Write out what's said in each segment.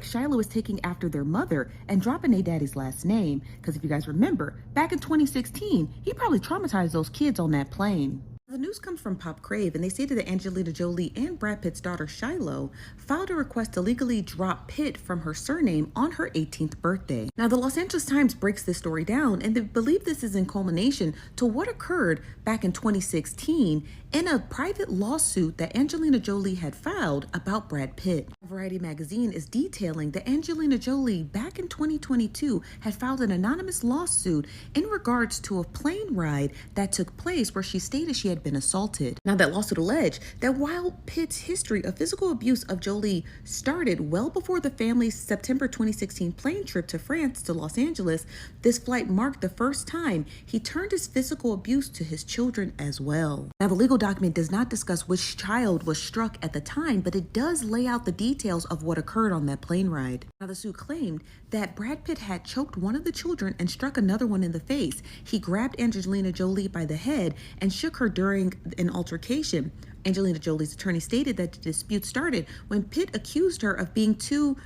Shiloh is taking after their mother and dropping their daddy's last name, because if you guys remember, back in 2016, he probably traumatized those kids on that plane. The news comes from Pop Crave, and they stated that Angelina Jolie and Brad Pitt's daughter Shiloh filed a request to legally drop Pitt from her surname on her 18th birthday. Now, the Los Angeles Times breaks this story down, and they believe this is in culmination to what occurred back in 2016 in a private lawsuit that Angelina Jolie had filed about Brad Pitt. Variety magazine is detailing that Angelina Jolie back in 2022 had filed an anonymous lawsuit in regards to a plane ride that took place where she stated she had been assaulted. Now, that lawsuit alleged that while Pitt's history of physical abuse of Jolie started well before the family's September 2016 plane trip to France to Los Angeles, this flight marked the first time he turned his physical abuse to his children as well. Now, the legal document does not discuss which child was struck at the time, but it does lay out the details of what occurred on that plane ride. Now, the suit claimed that Brad Pitt had choked one of the children and struck another one in the face. He grabbed Angelina Jolie by the head and shook her during an altercation. Angelina Jolie's attorney stated that the dispute started when Pitt accused her of being too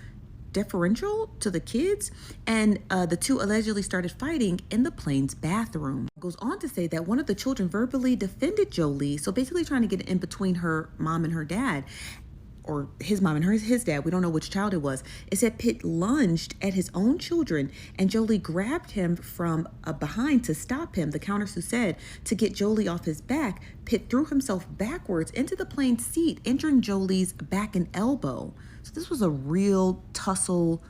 deferential to the kids, and the two allegedly started fighting in the plane's bathroom. It goes on to say that one of the children verbally defended Jolie, so basically trying to get in between her mom and her dad, or his mom and his dad. We don't know which child it was. It said Pitt lunged at his own children, and Jolie grabbed him from behind to stop him. The countersuit said to get Jolie off his back, Pitt threw himself backwards into the plane seat, injuring Jolie's back and elbow. So this was a real tussle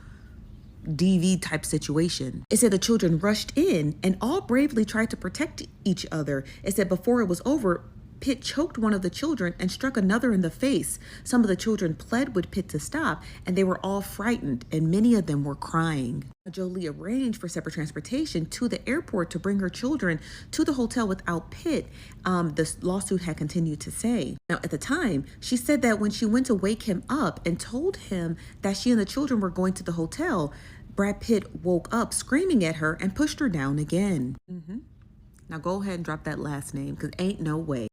DV type situation. It said the children rushed in and all bravely tried to protect each other. It said before it was over, Pitt choked one of the children and struck another in the face. Some of the children pled with Pitt to stop, and they were all frightened, and many of them were crying. Jolie arranged for separate transportation to the airport to bring her children to the hotel without Pitt, the lawsuit had continued to say. Now, at the time, she said that when she went to wake him up and told him that she and the children were going to the hotel, Brad Pitt woke up screaming at her and pushed her down again. Now go ahead and drop that last name, because ain't no way.